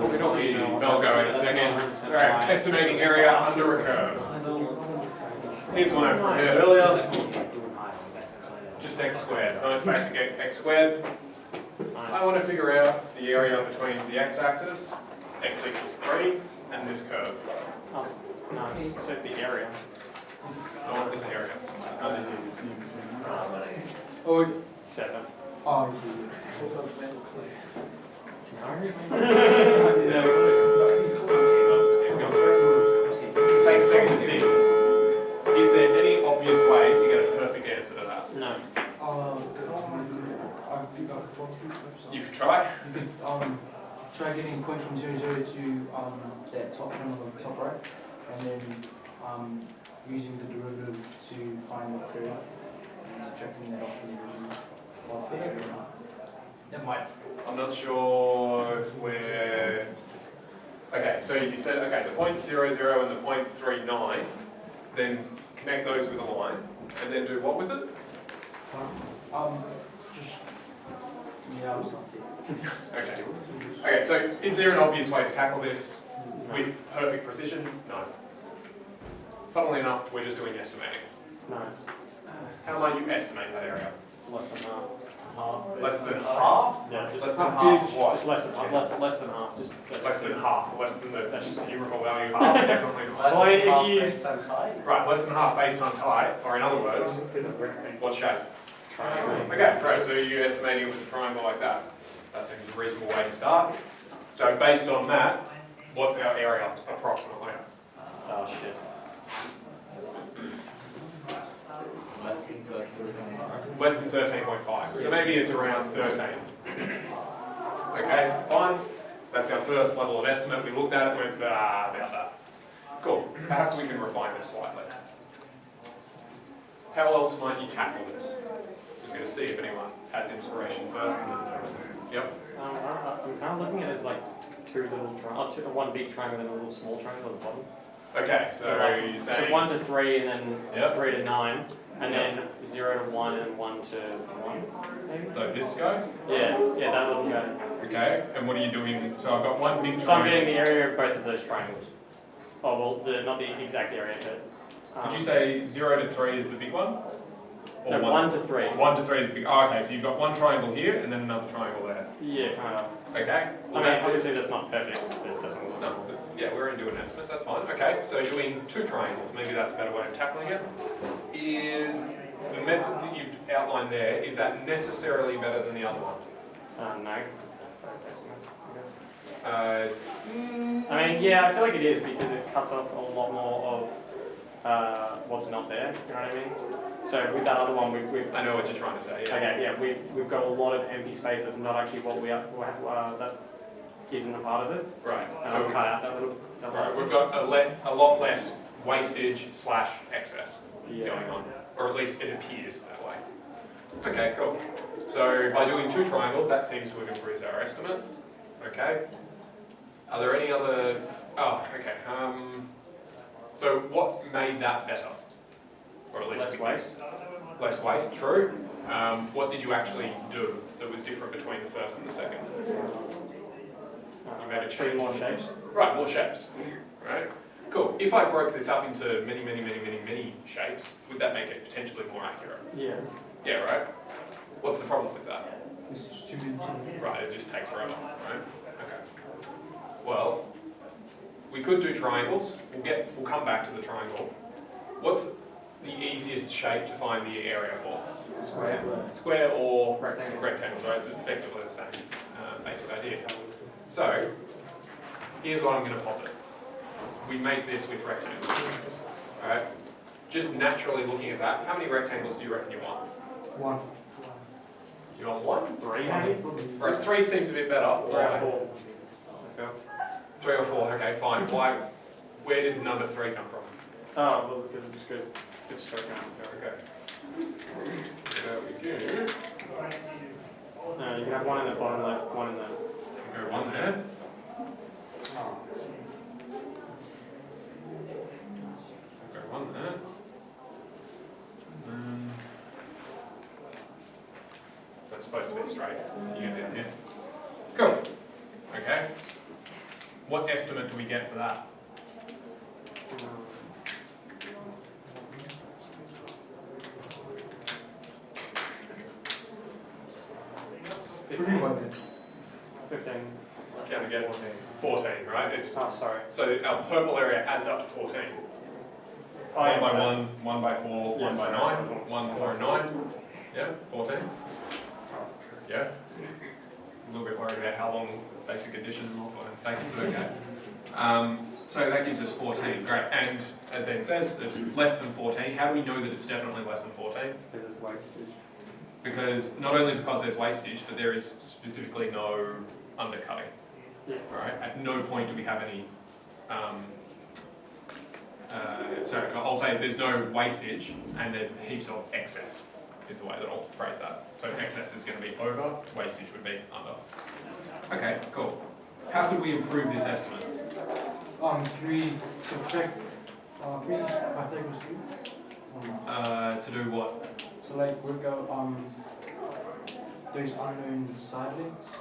I'll go in a second. Alright, estimating area under a curve. Here's one I prepared earlier. Just x squared. Nice basic x squared. I want to figure out the area between the x-axis, x equals 3, and this curve. Oh, nice. So the area. Not this area. Oh, 7. oh, Take a second to think. Is there any obvious way to get a perfect answer to that? No. You could try. You could try getting a point from 0, 0 to that top one on the top right, and then using the derivative to find the curve and subtracting that off the original of the area. That might. I'm not sure where. Okay, so you said, okay, the point 0, 0 and the point 3, 9, then connect those with a line, and then do what with it? Just, yeah, I was not there. Okay. Okay, so is there an obvious way to tackle this with perfect precision? No. Funnily enough, we're just doing estimating. Nice. How might you estimate that area? Less than half. Less than half? Yeah, just Less than half of what? Just less than half. Less than half. Just Less than half. Less than the numerical value half. Definitely not. Well, if you Right, less than half based on height, or in other words, what shape? Okay, great. So you're estimating it was a triangle like that. That seems a reasonable way to start. So based on that, what's our area approximately? oh shit. Less than 13.5. So maybe it's around 13. Okay, fine. That's our first level of estimate. We looked at it and went, about that. Cool. Perhaps we can refine this slightly. How else might you tackle this? Just going to see if anyone has inspiration first. Yep. I'm kind of looking at it as like two little triangles, one big triangle and a little small triangle at the bottom. Okay, so like, you're saying... So 1 to 3 and then Yep. 3 to 9, and then 0 to 1 and 1 to 1, maybe? So this guy? Yeah, that little guy. Okay, and what are you doing? So I've got one big So I'm triangle. getting the area of both of those triangles. Oh, well, not the exact area, but... Did you say 0 to 3 is the big one? Or no, 1 to 3. 1 to 3 is the big... Oh, okay, so you've got one triangle here and then another triangle there. Yeah, kind of. Okay. I mean, obviously that's not perfect, but that's not... No, yeah, we're in doing estimates, that's fine. Okay, so doing two triangles, maybe that's a better way of tackling it. Is the method that you've outlined there, is that necessarily better than the other one? No, it's estimates, Uh, I mean, yeah, I feel like it is because it cuts off a lot more of what's not there, you know what I mean? So with that other one, we've I know what you're trying to say, yeah. okay, yeah, we've got a lot of empty space that's not actually what we are, that isn't a part of it. Right, And so I'll cut out that little. right, we've got a lot less wastage / excess going on, or at least it appears that way. Okay, cool. So by doing two triangles, that seems to have improved our estimate. Okay. Are there any other? Oh, okay. So what made that better, or at least Less waste. Less waste. True. What did you actually do that was different between the first and the second? You made a change. More shapes. Right, more shapes. Right. Cool. If I broke this up into many shapes, would that make it potentially more accurate? Yeah. Yeah, right? What's the problem with that? It's just too many. Right, it just takes forever, right? Okay. Well, we could do triangles. We'll come back to the triangle. What's the easiest shape to find the area for? Square. Square or Rectangle. rectangle, right? It's effectively the same basic idea. So, here's what I'm going to posit. We make this with rectangles. Alright? Just naturally looking at that, how many rectangles do you reckon you want? One. You want one? 3 maybe? Right, 3 seems a bit better. 3 or 4. 3 or 4, okay, fine. Why? Where did number 3 come from? Oh, well, because it's good. Good stroke out. Okay. There we go. No, you can have one in the bottom left, one in the... Go 1 there. Go 1 there. That's supposed to be straight. You get the idea. Cool. Okay. what estimate do we get for that? Pretty well then. 15. Down again, 14, right? Oh, sorry. So our purple area adds up to 14. Oh, 1 yeah, by but- 1, 1 by 4, 1 by 9, 1, 4 and 9. Yeah, 14. Yeah. A little bit worried about how long basic addition and multiplying is taking, but okay. So that gives us 14, great. And as Dan says, it's less than 14. How do we know that it's definitely less than 14? Because it's wastage. Because not only because there's wastage, but there is specifically no undercutting. Yeah. Right? At no point do we have any. So I'll say there's no wastage and there's heaps of excess, is the way that I'll phrase that. So excess is going to be over, wastage would be under. Okay, cool. How could we improve this estimate? Can we subtract 3 Pythagoras 3? To do what? So like work out those unknown side lengths.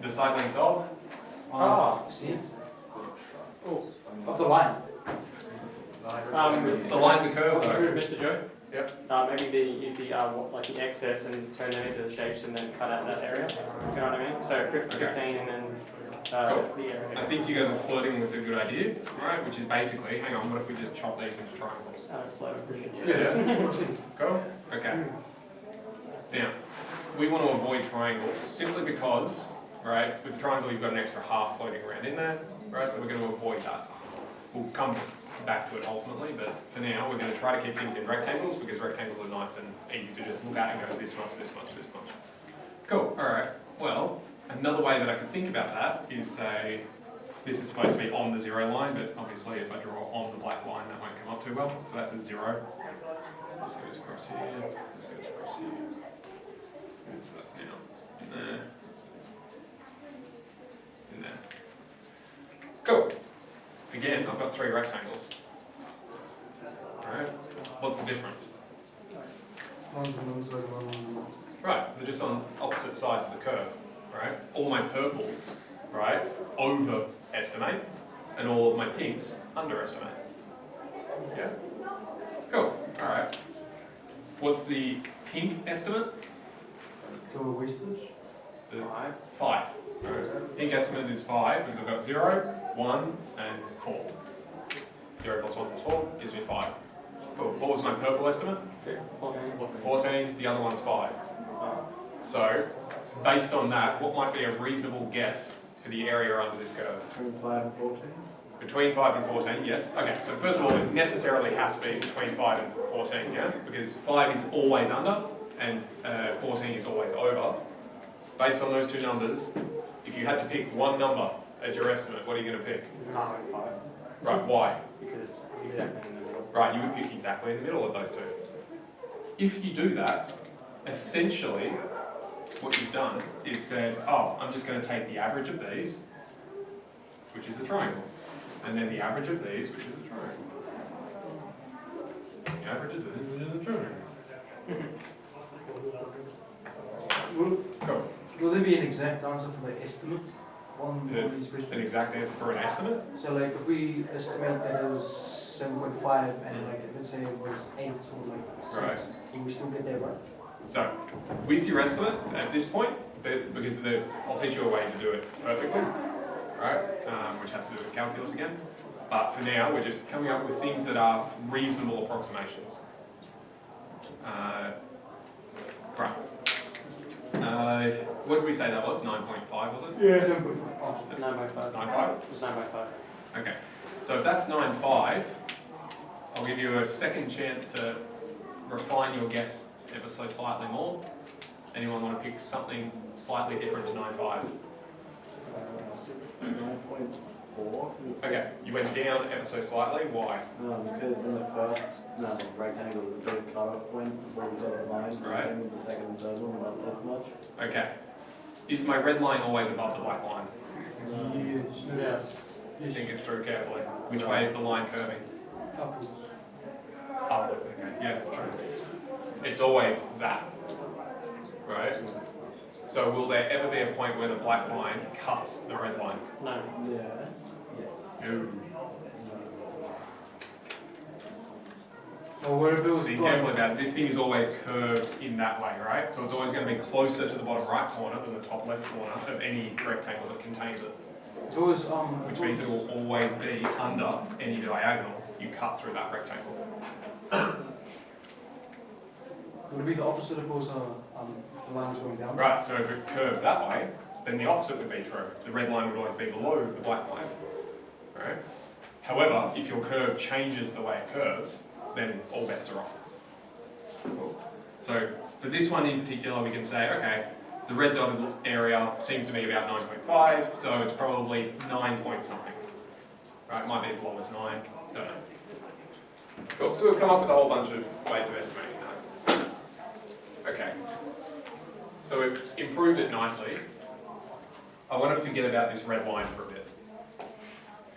The side lengths of? See? Oh. Of the line. The line's a curve though. Mr. Joe? Yep. Maybe use the like the excess and turn them into the shapes and then cut out that area. You know what I mean? So 15 and then Cool. the area. I think you guys are flirting with a good idea, right? Which is basically, hang on, what if we just chop these into triangles? Flow. Cool? Okay. Now, we want to avoid triangles simply because, right, with the triangle you've got an extra half floating around in there, right? So we're going to avoid that. We'll come back to it ultimately, but for now we're going to try to keep things in rectangles because rectangles are nice and easy to just look at and go this much, this much, this much. Cool, alright. Well, another way that I could think about that is say, this is supposed to be on the 0 line, but obviously if I draw on the black line that won't come up too well, so that's a 0. This goes across here, this goes across here. So that's now in there, in there. Cool. Again, I've got 3 rectangles. Alright, what's the difference? One's on one side, one on the other. Right, they're just on opposite sides of the curve, right? All my purples, right, overestimate, and all of my pinks underestimate. Yeah? Cool, alright. What's the pink estimate? Total wastage. 5. 5. Right. Pink estimate is 5 because I've got 0, 1, and 4. 0 plus 1 plus 4 gives me 5. Cool. What was my purple estimate? 14. The other one's 5. So, based on that, what might be a reasonable guess for the area under this curve? Between 5 and 14. Between 5 and 14, yes. Okay, so first of all, it necessarily has to be between 5 and 14, yeah? Because 5 is always under, and 14 is always over. Based on those two numbers, if you had to pick one number as your estimate, what are you going to pick? 5. Right, why? Because it's exactly in the middle. Right, you would pick exactly in the middle of those two. If you do that, essentially, what you've done is said, oh, I'm just going to take the average of these, which is a triangle, and then the average of these, which is a triangle. The average of these, which is a triangle. Cool. Will there be an exact answer for the estimate on these An questions? exact answer for an estimate? So like if we estimate that it was 7.5 and like let's say it was 8 or like 6, Right. do we still get that right? So, with your estimate at this point, because I'll teach you a way to do it perfectly, right? Which has to do with calculus again. But for now, we're just coming up with things that are reasonable approximations. Right. What did we say that was? 9.5 was it? Yeah. 7.5. Oh, 9 by 5. 9.5? It's 9 by 5. Okay. So if that's 9.5, I'll give you a second chance to refine your guess ever so slightly more. Anyone want to pick something slightly different to 9.5? 9.4. Okay, you went down ever so slightly. Why? Because in the first, the rectangle was a big cut-off point before we got the line. Right. Same with the second and third one, not this much. Okay. Is my red line always above the black line? Yes. Think it through carefully. Which way is the line curving? Upwards. Upward. Okay, yeah, true. It's always that, right? So will there ever be a point where the black line cuts the red line? No. Yeah. No. Or where if it was Be gone? careful about it. This thing is always curved in that way, right? So it's always going to be closer to the bottom right corner than the top left corner of any rectangle that contains it. If it was, Which means it will always be under any diagonal you cut through that rectangle. would it be the opposite if it was if the line was going down? Right, so if it curved that way, then the opposite would be true. The red line would always be below the black line, right? However, if your curve changes the way it curves, then all bets are off. So for this one in particular, we can say, okay, the red dotted area seems to be about 9.5, so it's probably 9 point something. Right, might be as low as 9, don't know. Cool, so we've come up with a whole bunch of ways of estimating that. Okay, so we've improved it nicely. I want to forget about this red line for a bit.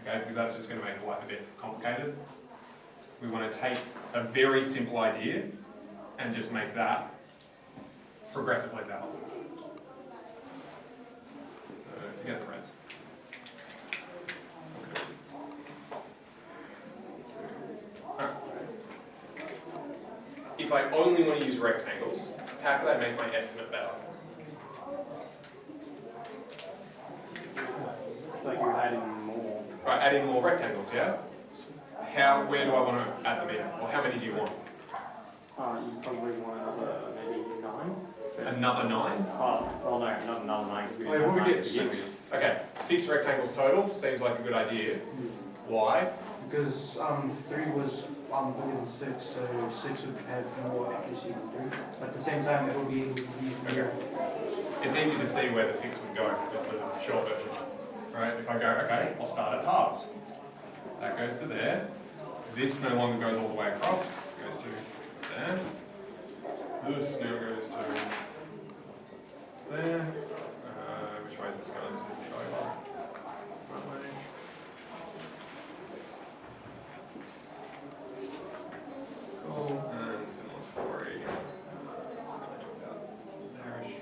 Okay, because that's just going to make life a bit complicated. We want to take a very simple idea and just make that progressively better. Forget the reds. Okay. Alright. If I only want to use rectangles, how could I make my estimate better? Like you're adding more. Right, adding more rectangles, yeah? Where do I want to add them in? Or how many do you want? You probably want another maybe 9. Another 9? Oh, well no, not another 9. Because Wait, had what we 9 get, to begin 6? with. Okay, 6 rectangles total, seems like a good idea. Why? Because 3 was bigger than 6, so 6 would have more accuracy than 3. But at the same time, it will be able to use more. It's easy to see where the 6 would go, is the short version. Right, if I go, okay, I'll start at halves. That goes to there. This no longer goes all the way across, it goes to there. This now goes to there. Which way is this going? This is the over. It's that way. Cool, and similar story. It's going to do about there-ish.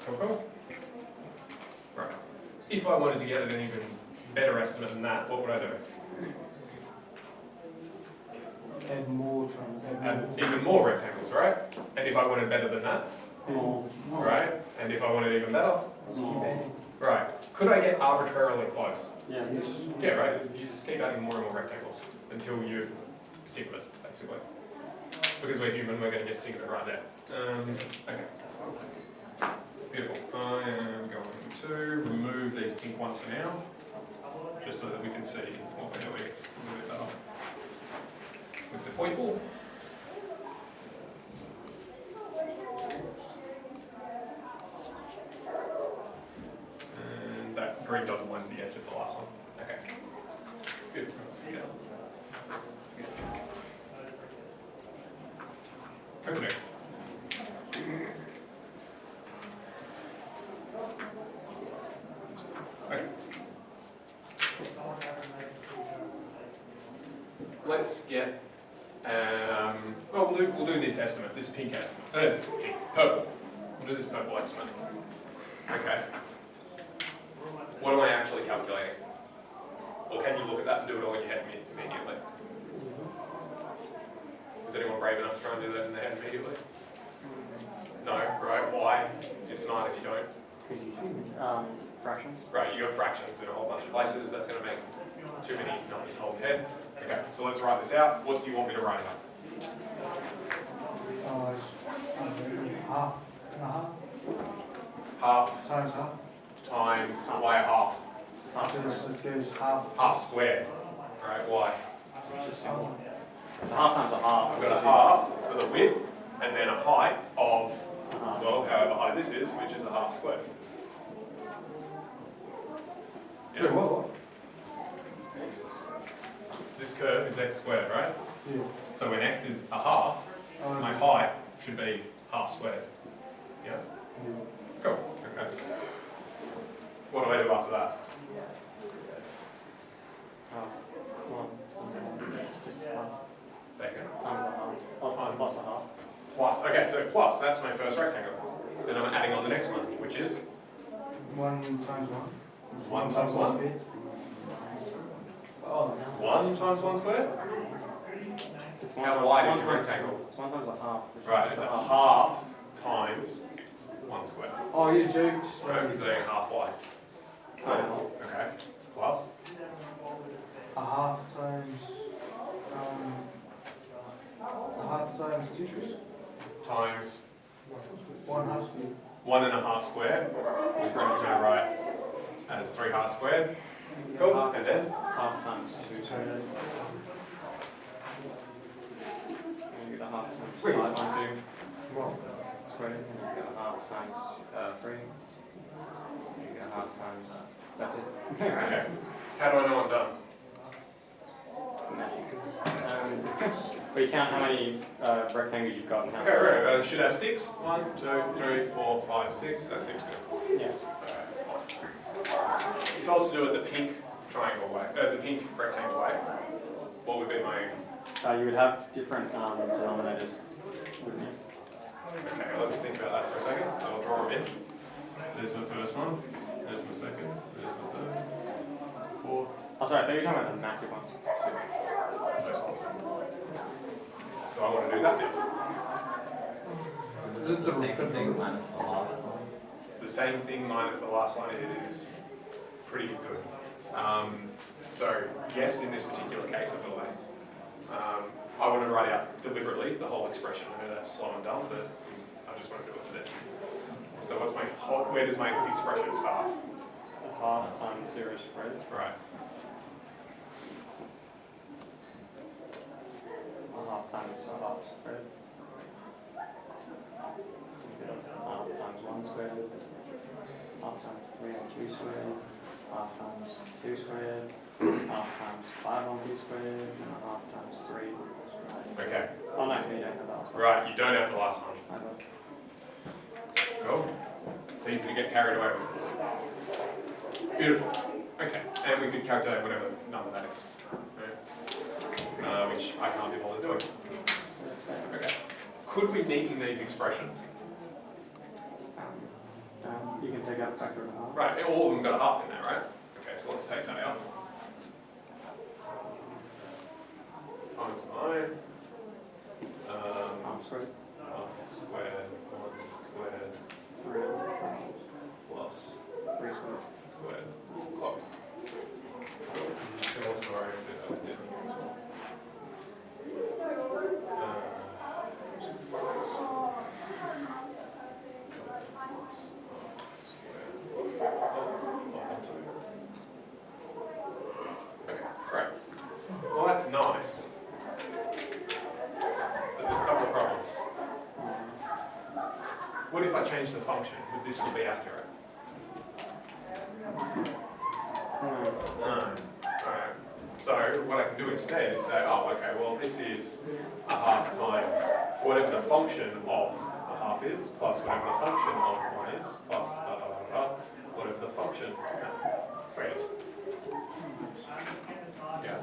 Cool. Right. If I wanted to get an even better estimate than that, what would I do? Add more triangles. Add even more rectangles, right? And if I wanted better than that, More. right? And if I wanted even better, Keep adding. right? Could I get arbitrarily close? Yeah. Yes. Yeah, right? You just keep adding more and more rectangles until you sick of it, basically. Because we're human, we're going to get sick of it right there. Okay. Beautiful. I am going to remove these pink ones for now, just so that we can see what we're doing a little bit better with the people. And that green dotted line's the edge of the last one. Okay. Good. Yeah. Okay. Okay. Let's get, well, we'll do this estimate, this pink estimate, purple. We'll do this purple estimate. Okay. What am I actually calculating? Or can you look at that and do it all in your head immediately? Is anyone brave enough to try and do that in their head immediately? No, right? Why? You're smart if you don't. Because you fractions. Right, you got fractions in a whole bunch of places, that's going to make too many numbers to hold your head. Okay, so let's write this out. What do you want me to write out? Half and a half Half times half. times, why a half? Because it goes half. Half squared. Right, why? Just simple. It's half times a half. I've got a half for the width, and then a height of, half. well, however high this is, which is a half squared. Yeah. Wait, what? This curve is x squared, right? Yeah. So when x is a half, my height should be half squared. Yeah? Cool. Okay. What do I do after that? One. Just one. Second. Times a half. Oh, plus a half. Plus. Okay, so plus, that's my first rectangle. Then I'm adding on the next one, which is 1 times 1. 1 times 1. squared. Oh, 1 times 1 squared? It's How wide is your rectangle? It's 1 times a half. Right, it's a half times 1 square. oh, you joked. Right, so half wide. Oh, Okay, plus. A half times. A half times 2 squared. Times 1/2 squared. 1.5 squared. Which we're going to write as 3 half squared. Cool, and then? half times 2 squared. And you get a half times 5 on 2 squared. And you get a half times 3. You get a half times. That's it. Okay. How do I know I'm done? Magic. But you count how many rectangles you've got and how Okay, right. Should have 6. 1, 2, 3, 4, 5, 6. That seems good. Yeah. If I was to do it the pink triangle way, the pink rectangle way, what would be my? You would have different denominators, wouldn't you? Okay, let's think about that for a second. So I'll draw them in. There's my first one. There's my second. There's my third. Fourth. Oh, sorry, I thought you were talking about the massive ones. Sixth. Those ones. So I want to do that bit. The same thing minus the last one. The same thing minus the last one is pretty good. So yes, in this particular case, I will. I want to write out deliberately the whole expression. I know that's slow and dumb, but I just want to do it for this. So what's my where does my expression start? A half times 0 squared. Right. A half times a half squared. Half times 1 squared. Half times 3 on 2 squared. Half times 2 squared. Half times 5 on 2 squared. And a half times 3 squared. Okay. Oh no, you don't have that. Right. You don't have the last one. I got Cool. It's easy to get carried away with this. Beautiful. Okay. And we could calculate whatever number that is. Right? Which I can't be bothered doing. Okay. Could we neaten these expressions? you can take out a factor of a half. Right. All of them got a half in there, right? Okay. So let's take that out. Times 9. Half squared. Squared, 1 squared, 3 plus 3 squared. squared. Close. Similar story, a bit different. Okay, great. Well, that's nice. But there's a couple of problems. What if I change the function? Would this still be accurate? No. Alright. So what I can do instead is say, oh, okay, well this is a half times whatever the function of a half is, plus whatever the function of 1 is, plus blah, blah, blah, blah, whatever the function of 3 is. Yeah.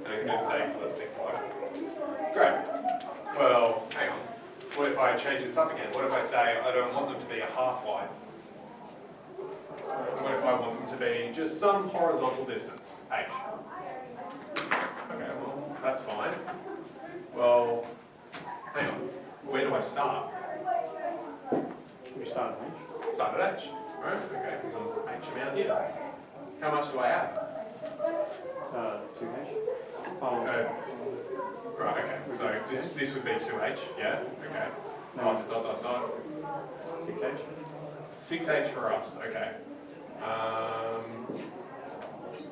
And I can do the same for the thing below. Great. Well, hang on. What if I change this up again? What if I say I don't want them to be a half wide? What if I want them to be just some horizontal distance, h? Okay, well, that's fine. Well, hang on. Where do I start? You start at H. Start at h. Right? Okay, because I'm h amount here. How much do I add? 2H. Right, okay. So this would be 2h, yeah? Okay. Plus dot dot dot. 6H. 6h for us, okay.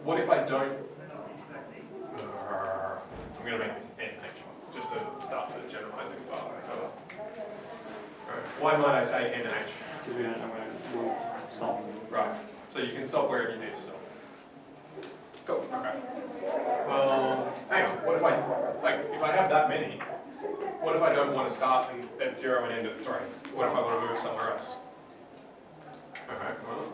What if I don't? I'm going to make this nh, just to start to generalize it further. Why might I say nh? Because we don't know where we'll stop. Right, so you can stop wherever you need to stop. Cool, okay. Well, hang on, what if if I have that many, what if I don't want to start at 0 and end at 3? What if I want to move somewhere else? Okay, well.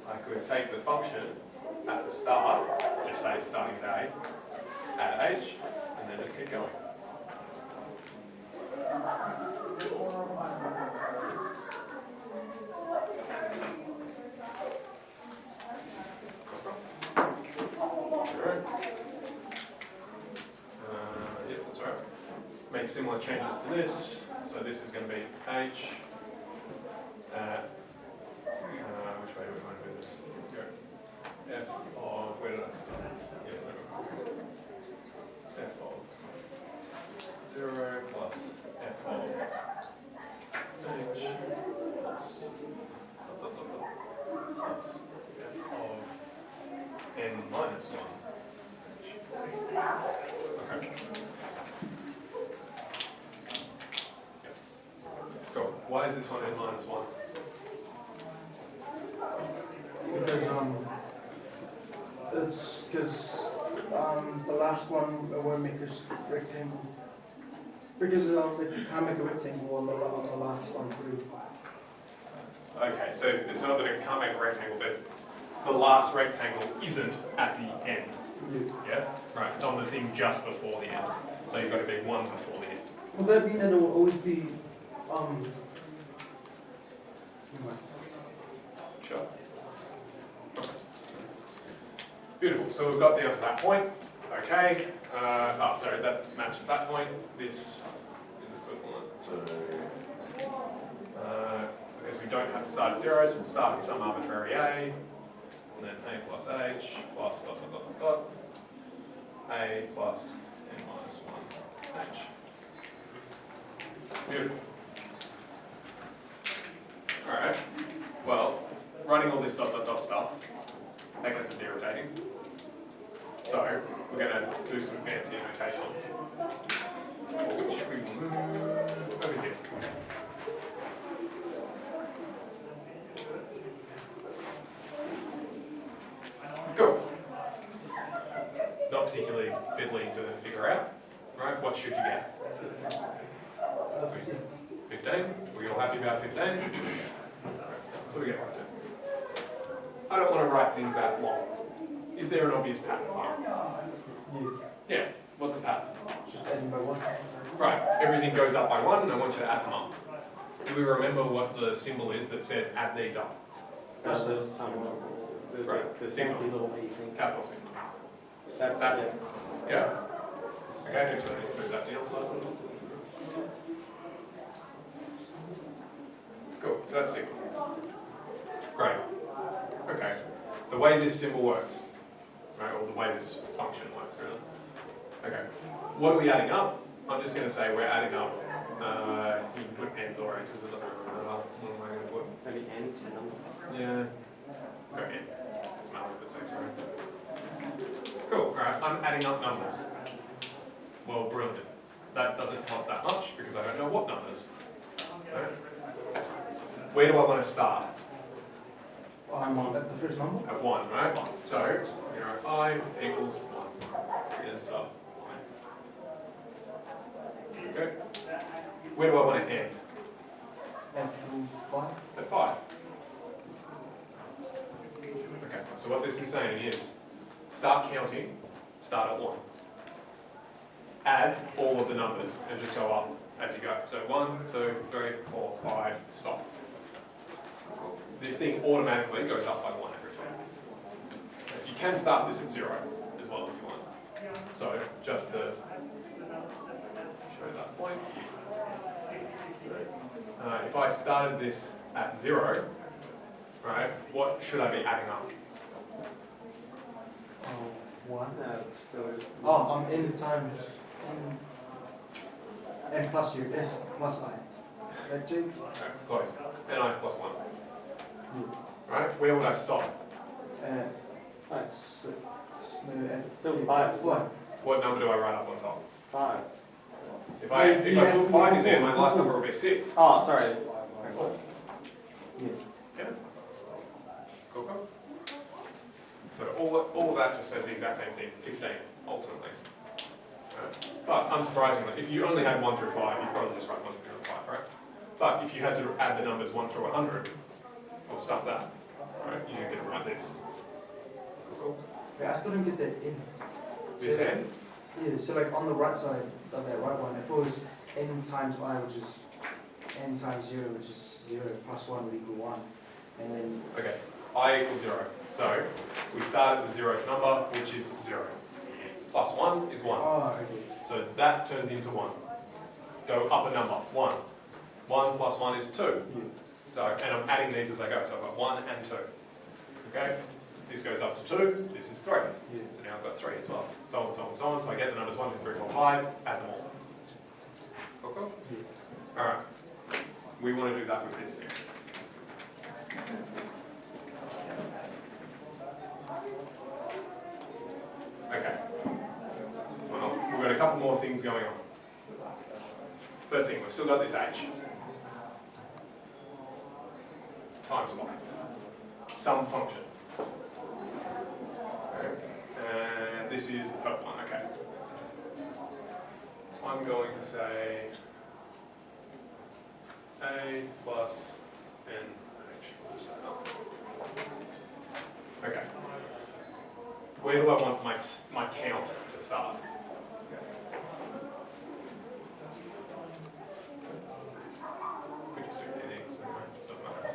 I could take the function at the start, just say starting at A, add H, and then just keep going. Yeah, that's right. Make similar changes to this. So this is going to be H. Which way do we want to do this? Go. F of, where did I start? Yeah, F of 0 plus F of H plus F of n minus 1. Okay. Yep. Cool. Why is this one n minus 1? Because it's because the last one won't make a rectangle. Because it can't make a rectangle on the last one through. Okay, so it's not that it can't make a rectangle, but the last rectangle isn't at the end. Yeah? Right, it's on the thing just before the end. So you've got to be 1 before the end. Will that mean that it will always be Sure. Okay. Beautiful. So we've got down to that point. Okay. Sorry, that matched that point. This is equivalent to because we don't have to start at 0, so we'll start at some arbitrary A, and then A plus H plus dot dot dot dot dot A plus n minus 1 H. Beautiful. All right. Well, running all this dot dot dot stuff, that gets a bit irritating. So we're going to do some fancy notation, which we will move over here. Cool. Not particularly fiddly to figure out, right? What should you get? 15. We all happy about 15? So we get right there. I don't want to write things out long. Is there an obvious pattern here? Yeah. What's the pattern? Just adding by 1. Right. Everything goes up by 1, and I want you to add them up. Do we remember what the symbol is that says add these up? That's the Right. the fancy little A thing. Capital symbol. That's That. yeah. Yeah. Okay. Next one. Let's move that down slightly. Cool. So that's it. Great. Okay. The way this symbol works, right, or the way this function works, really. Okay. What are we adding up? I'm just going to say we're adding up. You can put n's or x's. It doesn't really matter. What am I going to put? Maybe n's for number. Yeah. Go n. Doesn't matter if it's x or n. Cool. All right. I'm adding up numbers. Well, brilliant. That doesn't help that much because I don't know what numbers. Right? Where do I want to start? I'm at the first number. At 1, right? So, here I equals 1. And so, okay. Where do I want to end? F5. At 5. Okay, so what this is saying is, start counting, start at 1. Add all of the numbers and just go up as you go. So 1, 2, 3, 4, 5, stop. This thing automatically goes up by 1 every time. You can start this at 0 as well if you want. So just to show that point. If I started this at 0, right, what should I be adding up? 1. Still. Oh, n times n plus u, s plus I. That change? Okay, close. Ni plus 1. Right, where would I stop? It's It's still 5. Isn't it? What number do I write up on top? 5. If I put 5 in there, my last number will be 6. Oh, sorry. Cool. Yeah. Yeah. Cool, cool. So all of that just says the exact same thing, 15, ultimately. Right. But unsurprisingly, if you only had 1 through 5, you'd probably just write 1 through 5, right? But if you had to add the numbers 1 through 100, or stuff that, Alright, you're going to write this. Cool. Yeah, I still don't get that n. This So- end? Yeah, so like on the right side of that right one, if it was n times I, which is n times 0, which is 0, plus 1 would equal 1. And then, Okay, I equals 0. So we start at the 0th number, which is 0. Plus 1 is 1. oh, okay. So that turns into 1. Go up a number, 1. 1 plus 1 is 2. Yeah. So, and I'm adding these as I go. So I've got 1 and 2. Okay? This goes up to 2, this is 3. Yeah. So now I've got 3 as well. So on, so on, so on. So I get the numbers 1, 2, 3, 4, 5, add them all. Cool, cool? Yeah. Alright. We want to do that with this thing. Okay. Well, we've got a couple more things going on. First thing, we've still got this h. Times y. Some function. Okay. And this is the purple one, okay. I'm going to say a plus n h. Okay. Where do I want my count to start? Could just do anything, so it doesn't matter.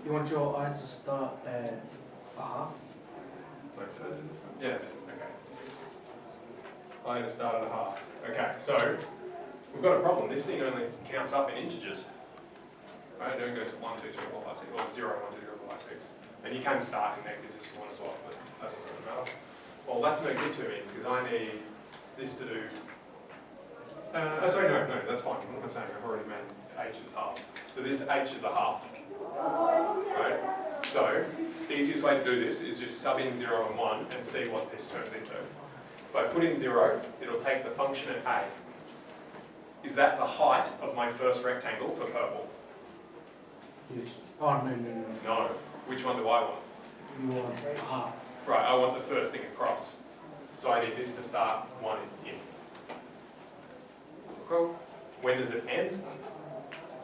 You want your I to start at a half? Yeah, okay. I had to start at a half. Okay, so we've got a problem. This thing only counts up in integers. Right, there it goes 1, 2, 3, 4, 5, 6, or 0, 1, 2, 3, 4, 5, 6. And you can start in negatives if you want as well, but that doesn't really matter. Well, that's no good to me because I need this to do. Sorry, no, that's fine. What am I saying? I've already made h as half. So this h is a half. Right? So, the easiest way to do this is just sub in 0 and 1 and see what this turns into. If I put in 0, it'll take the function at a. Is that the height of my first rectangle for purple? Yes. Oh, no, no, no. No. Which one do I want? You want a half. Right, I want the first thing across. So I need this to start 1 in. Cool. When does it end?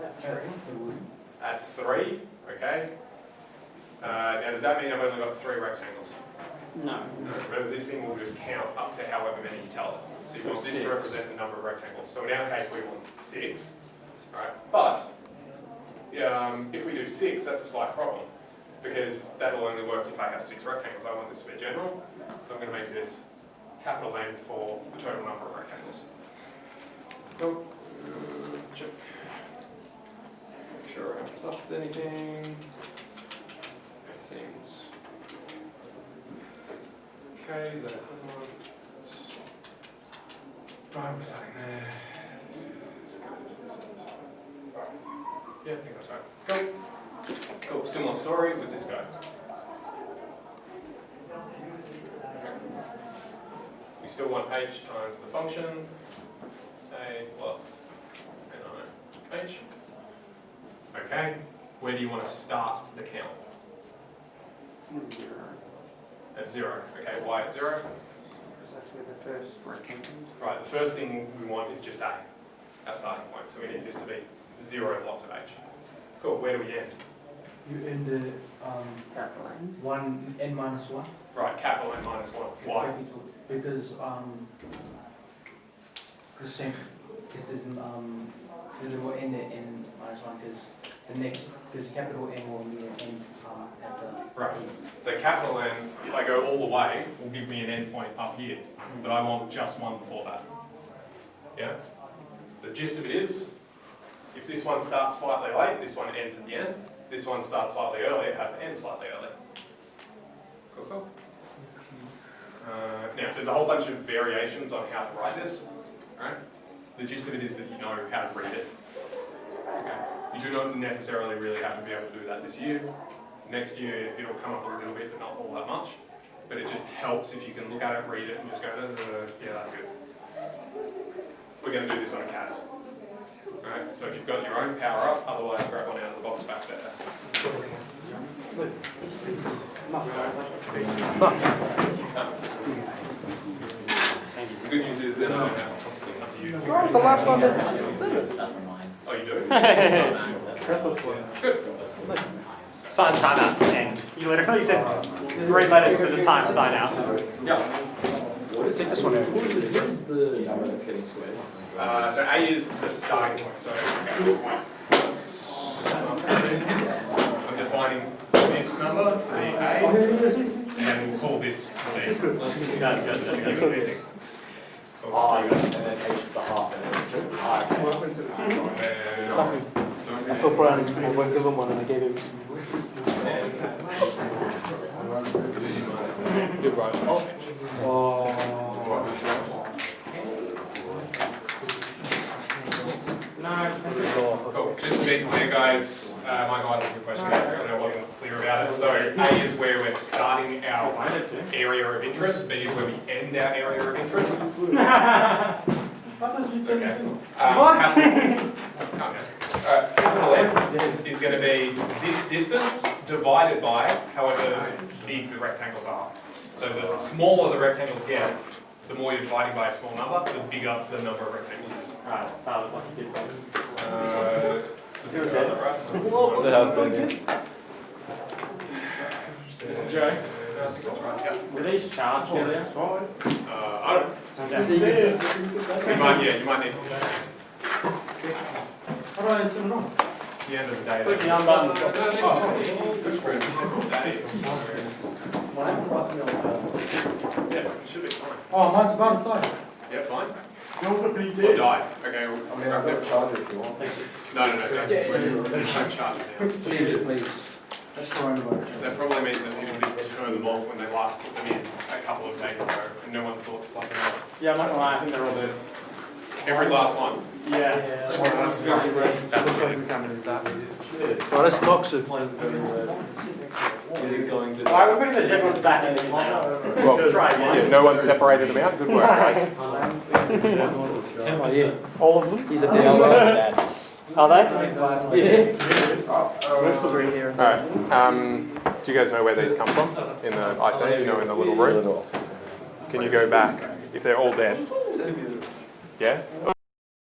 At 3. At 3, okay. Now does that mean I've only got 3 rectangles? No. Remember, this thing will just count up to however many you tell it. So you want this to 6. represent the number of rectangles. So in our case, we want 6. Right? But if we do 6, that's a slight problem because that'll only work if I have 6 rectangles. I want this to be general, so I'm going to make this capital N for the total number of rectangles. Cool. Check. Make sure I haven't stopped anything. It seems. Okay, that right, we're starting there. This. Yeah, I think that's right. Cool. Cool. Similar story with this guy. We still want h times the function a plus h. Okay. Where do you want to start the count? 0. At 0. Okay. Why at 0? Because that's where the first rectangle is. Right, the first thing we want is just a, our starting point. So we need this to be 0 and lots of h. Cool, where do we end? You end the Capital N. 1 n minus 1. Right, capital N minus 1. Why? Capital. Because same. Because there's it will end at n minus 1 because capital N will be an n at the Right. end. So capital N, if I go all the way, will give me an endpoint up here. But I want just one before that. Yeah? The gist of it is, if this one starts slightly late, this one ends at the end. This one starts slightly early, it has to end slightly early. Cool, cool. Now, there's a whole bunch of variations on how to write this. Right? The gist of it is that you know how to read it. Okay. You do not necessarily really have to be able to do that this year. Next year, it'll come up a little bit, but not all that much. But it just helps if you can look at it, read it, and just go, yeah, that's good. We're going to do this on a CAS. Alright, so if you've got your own power up, otherwise grab one out of the box back there. The good news is then I don't have to constantly come to you. you. What was the last one that? Oh, you do? Good. Sign timeout, and you literally said 3 letters for the time sign out. Yeah. Take this one out. So A is the starting point. So I'm defining this number to be A, and we'll call this B. Good. Oh, and then H is the half, and then it's 2. I told Brian I would give him one and I gave him some. Good right. Cool. Just to be clear, guys, my guys have a question, and I wasn't clear about it. So A is where we're starting our area of interest. B is where we end our area of interest. Okay. Capital M is going to be this distance divided by however big the rectangles are. So the smaller the rectangles get, the more you're dividing by a small number, the bigger the number of rectangles is. Right, Tyler's like you did that. Mr. Joe? I think that's right, yeah. Were these charged earlier? I don't. You might need to. How do I turn it on? At the end of the day. Click the on button. Good for several days. Yeah, it should be fine. Oh, mine's about to die. Yeah, fine. You're the Or PD. died. Okay, we'll I mean, I've got a charger if you want. No, don't charge it now. Please, please. That's coronavirus. That probably means that people didn't turn them off when they last put them in a couple of days ago, and no one thought to plug them out. Yeah, I'm not gonna lie, I think they're all dead. Every last one. Yeah. That's good. Oh, that's toxic. Alright, we're putting the dead ones back in. Well, Try again. yeah, no one separated them out. Good work, guys. Oh, yeah. All of them? He's a dad. Are they? Yeah. Three here. All right. Do you guys know where these come from in the IC? You know, in the little room. Can you go back if they're all dead? Yeah.